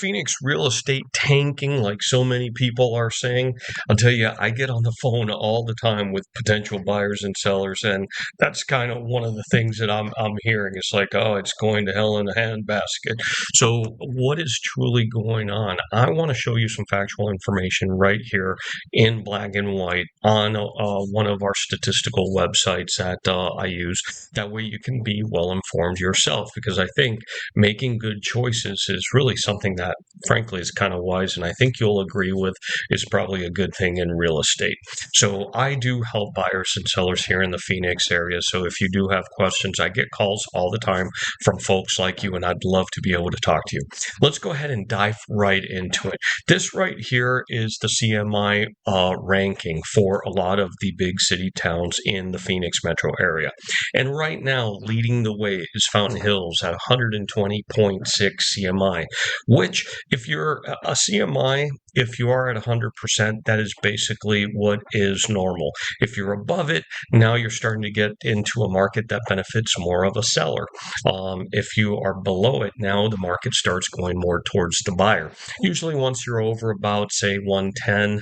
Phoenix real estate tanking like so many people are saying? I'll tell you, I get on the phone all the time with potential buyers and sellers, and that's kind of one of the things that I'm hearing. It's like, oh, it's going to hell in a handbasket. So, what is truly going on? I want to show you some factual information right here in black and white on one of our statistical websites that I use. That way, you can be well informed yourself, because I think making good choices is really something that, frankly, is kind of wise, and I think you'll agree with is probably a good thing in real estate. So I do help buyers and sellers here in the Phoenix area. So if you do have questions, I get calls all the time from folks like you, and I'd love to be able to talk to you. Let's go ahead and dive right into it. This right here is the CMI ranking for a lot of the big city towns in the Phoenix metro area. And right now, leading the way is Fountain Hills at 120.6 CMI, which, if you're a CMI, if you are at 100%, that is basically what is normal. If you're above it, now you're starting to get into a market that benefits more of a seller. If you are below it, now the market starts going more towards the buyer. Usually, once you're over about, say, 110,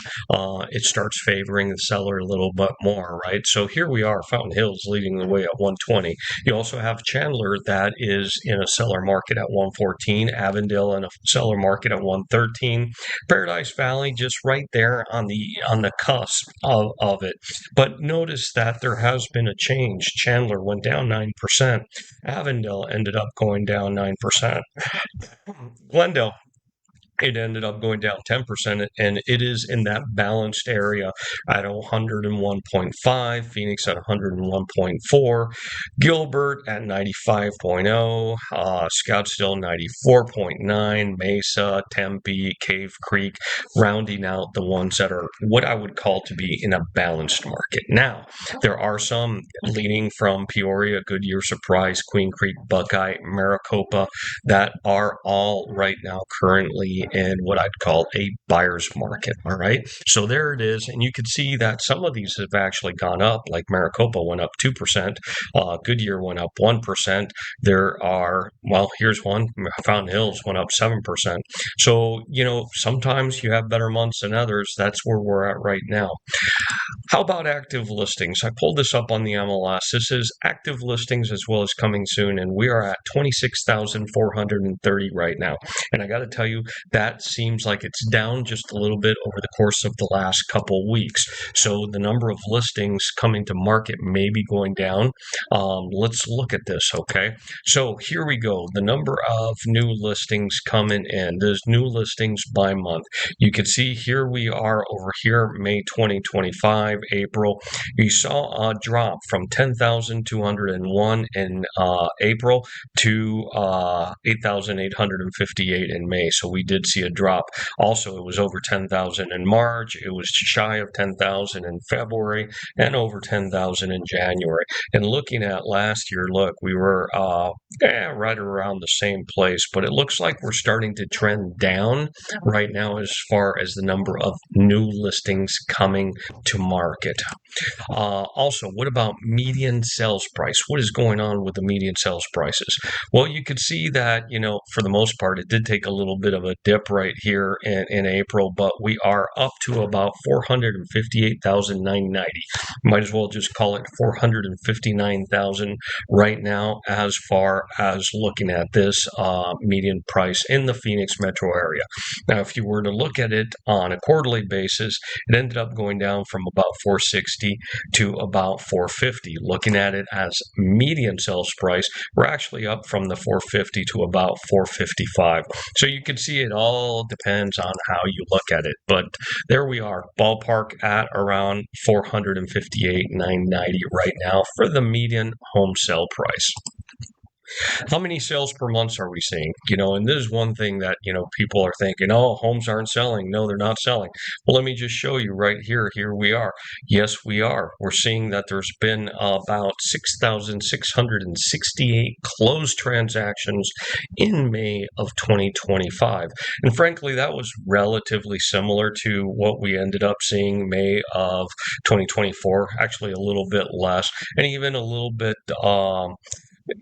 it starts favoring the seller a little bit more, right? So here we are, Fountain Hills leading the way at 120. You also have Chandler that is in a seller market at 114, Avondale in a seller market at 113, Paradise Valley just right there on the cusp of it. But notice that there has been a change. Chandler went down 9%. Avondale ended up going down 9%. Glendale, it ended up going down 10%, and it is in that balanced area at 101.5, Phoenix at 101.4, Gilbert at 95.0, Scottsdale 94.9, Mesa, Tempe, Cave Creek, rounding out the ones that are what I would call to be in a balanced market. Now, there are some leading from Peoria, Goodyear, Surprise, Queen Creek, Buckeye, Maricopa, that are all right now currently in what I'd call a buyer's market. All right. So there it is. And you can see that some of these have actually gone up, like Maricopa went up 2%. Goodyear went up 1%. There are, well, here's one, Fountain Hills went up 7%. So, sometimes you have better months than others. That's where we're at right now. How about active listings? I pulled this up on the MLS. This is active listings as well as coming soon, and we are at 26,430 right now. And I got to tell you, that seems like it's down just a little bit over the course of the last couple weeks. So the number of listings coming to market may be going down. Let's look at this, okay? So here we go. The number of new listings coming in. There's new listings by month. You can see here we are over here, May 2025, April. We saw a drop from 10,201 in April to 8,858 in May. So we did see a drop. Also, it was over 10,000 in March. It was shy of 10,000 in February and over 10,000 in January. And looking at last year, look, we were right around the same place, but it looks like we're starting to trend down right now as far as the number of new listings coming to market. Also, what about median sales price? What is going on with the median sales prices? Well, you could see that, for the most part, it did take a little bit of a dip right here in April, but we are up to about 458,990. Might as well just call it 459,000 right now as far as looking at this median price in the Phoenix metro area. Now, if you were to look at it on a quarterly basis, it ended up going down from about 460 to about 450. Looking at it as median sales price, we're actually up from the 450 to about 455. So you can see it all depends on how you look at it. But there we are, ballpark at around 458,990 right now for the median home sale price. How many sales per month are we seeing? And this is one thing that, people are thinking, oh, homes aren't selling. No, they're not selling. Well, let me just show you right here. Here we are. Yes, we are. We're seeing that there's been about 6,668 closed transactions in May of 2025. And frankly, that was relatively similar to what we ended up seeing May of 2024, actually a little bit less, and even a little bit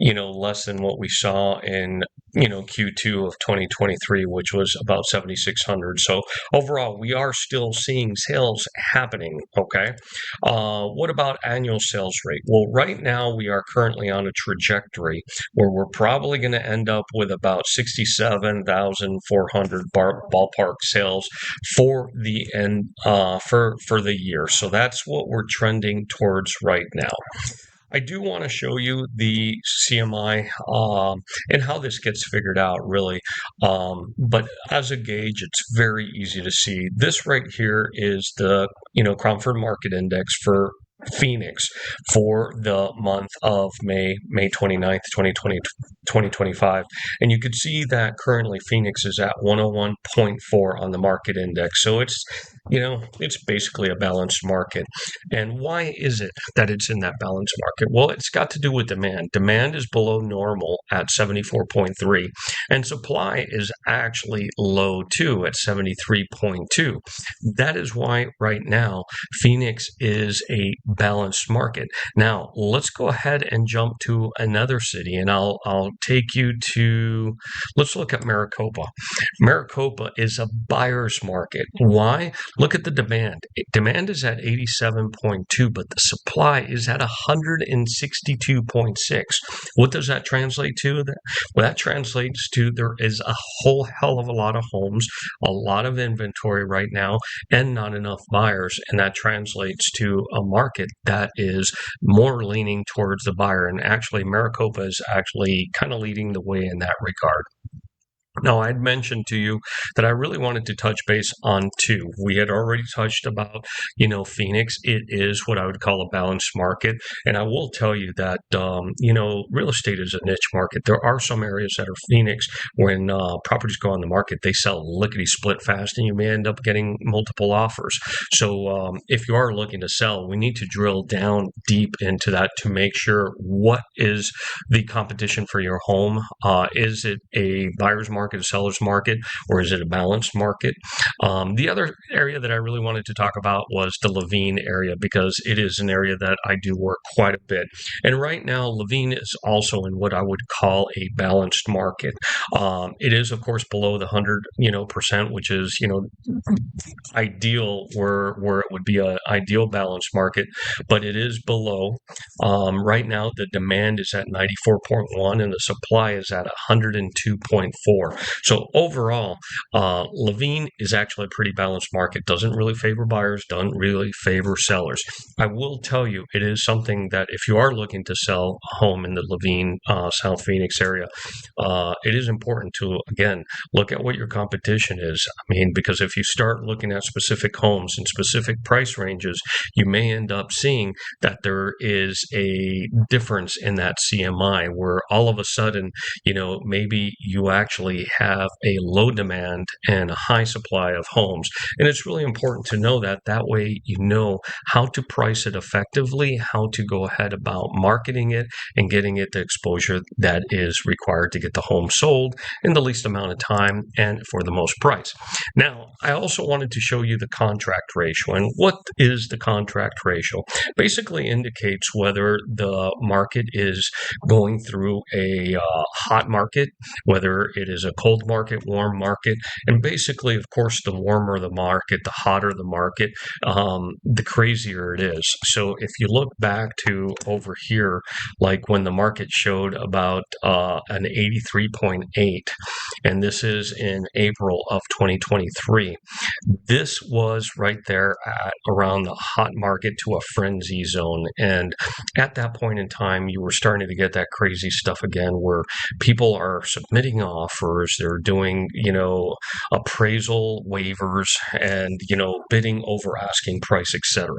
less than what we saw in, Q2 of 2023, which was about 7,600. So overall, we are still seeing sales happening. Okay. What about annual sales rate? Well, right now we are currently on a trajectory where we're probably going to end up with about 67,400 ballpark sales for the end for the year. So that's what we're trending towards right now. I do want to show you the CMI and how this gets figured out, really. But as a gauge, it's very easy to see. This right here is the Cromford Market Index for Phoenix for the month of May 29th, 2025. And you could see that currently Phoenix is at 101.4 on the market index. So it's basically a balanced market. And why is it that it's in that balanced market? Well, it's got to do with demand. Demand is below normal at 74.3, and supply is actually low too at 73.2. That is why right now Phoenix is a balanced market. Now, let's go ahead and jump to another city, and I'll take you to, let's look at Maricopa. Maricopa is a buyer's market. Why? Look at the demand. Demand is at 87.2, but the supply is at 162.6. What does that translate to? Well, that translates to there is a whole hell of a lot of homes, a lot of inventory right now, and not enough buyers. And that translates to a market that is more leaning towards the buyer. And actually, Maricopa is actually kind of leading the way in that regard. Now, I'd mentioned to you that I really wanted to touch base on two. We had already touched about, Phoenix. It is what I would call a balanced market. And I will tell you that, real estate is a niche market. There are some areas that are Phoenix when properties go on the market, they sell lickety split fast and you may end up getting multiple offers. So if you are looking to sell, we need to drill down deep into that to make sure what is the competition for your home. Is it a buyer's market, a seller's market, or is it a balanced market? The other area that I really wanted to talk about was the Laveen area because it is an area that I do work quite a bit. And right now, Laveen is also in what I would call a balanced market. It is, of course, below the 100%, which is ideal where it would be an ideal balanced market, but it is below. Right now, the demand is at 94.1 and the supply is at 102.4. So overall, Laveen is actually a pretty balanced market. Doesn't really favor buyers, doesn't really favor sellers. I will tell you, it is something that if you are looking to sell a home in the Laveen, South Phoenix area, it is important to, again, look at what your competition is. I mean, because if you start looking at specific homes and specific price ranges, you may end up seeing that there is a difference in that CMI where all of a sudden, maybe you actually have a low demand and a high supply of homes. And it's really important to know that. That way, you know how to price it effectively, how to go ahead about marketing it and getting it the exposure that is required to get the home sold in the least amount of time and for the most price. Now, I also wanted to show you the contract ratio. And what is the contract ratio? Basically indicates whether the market is going through a hot market, whether it is a cold market, warm market. And basically, of course, the warmer the market, the hotter the market, the crazier it is. So if you look back to over here, like when the market showed about an 83.8, and this is in April of 2023. This was right there at around the hot market to a frenzy zone. And at that point in time, you were starting to get that crazy stuff again where people are submitting offers, they're doing, appraisal waivers and, bidding over asking price, etc.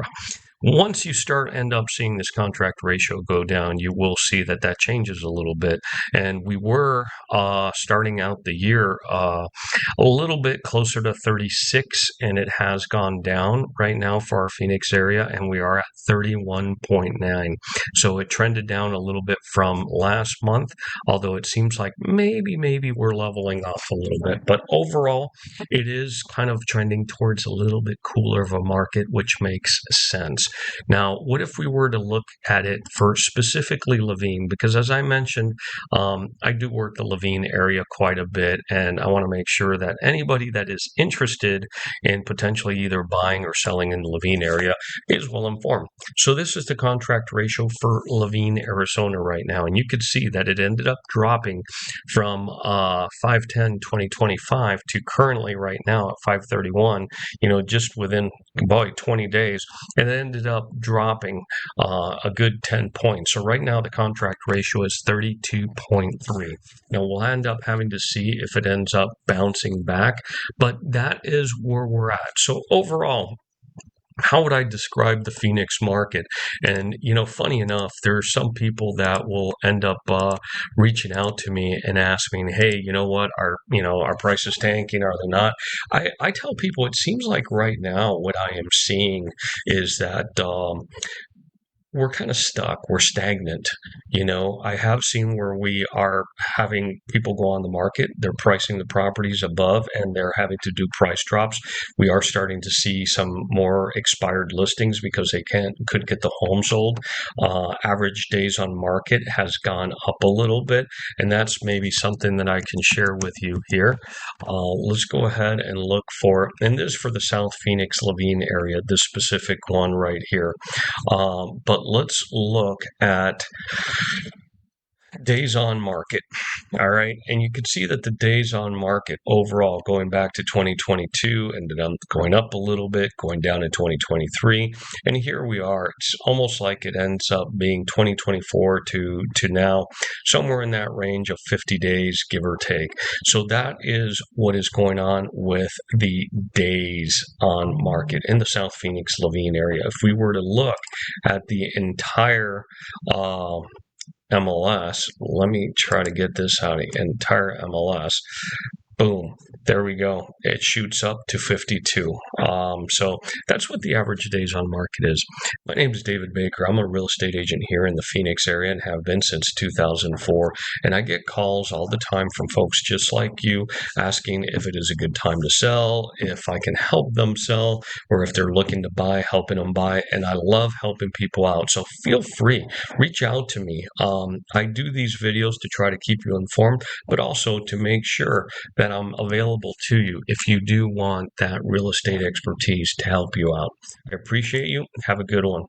Once you end up seeing this contract ratio go down, you will see that changes a little bit. And we were starting out the year a little bit closer to 36, and it has gone down right now for our Phoenix area, and we are at 31.9. So it trended down a little bit from last month, although it seems like maybe we're leveling off a little bit. But overall, it is kind of trending towards a little bit cooler of a market, which makes sense. Now, what if we were to look at it for specifically Laveen? Because as I mentioned, I do work the Laveen area quite a bit, and I want to make sure that anybody that is interested in potentially either buying or selling in the Laveen area is well informed. So this is the contract ratio for Laveen, Arizona right now, and you could see that it ended up dropping from 5/10/2025 to currently right now at 5/31. Just within about 20 days, and it ended up dropping a good 10 points. So right now the contract ratio is 32.3. Now we'll end up having to see if it ends up bouncing back, but that is where we're at. So overall, how would I describe the Phoenix market? And funny enough, there are some people that will end up reaching out to me and ask me, "Hey, you know what? Our price is tanking, are they not?" I tell people it seems like right now what I am seeing is that we're kind of stuck. We're stagnant. I have seen where we are having people go on the market. They're pricing the properties above and they're having to do price drops. We are starting to see some more expired listings because they could get the home sold. Average days on market has gone up a little bit, and that's maybe something that I can share with you here. Let's go ahead and look and this is for the South Phoenix Laveen area, this specific one right here. But let's look at days on market. All right. And you can see that the days on market overall, going back to 2022, ended up going up a little bit, going down in 2023. And here we are. It's almost like it ends up being 2024 to now, somewhere in that range of 50 days, give or take. So that is what is going on with the days on market in the South Phoenix Laveen area. If we were to look at the entire MLS. Let me try to get this out of entire MLS. Boom. There we go. It shoots up to 52. So that's what the average days on market is. My name is David Baker. I'm a real estate agent here in the Phoenix area and have been since 2004. And I get calls all the time from folks just like you asking if it is a good time to sell, if I can help them sell, or if they're looking to buy, helping them buy. And I love helping people out. So feel free, reach out to me. I do these videos to try to keep you informed, but also to make sure that I'm available to you if you do want that real estate expertise to help you out. I appreciate you. Have a good one.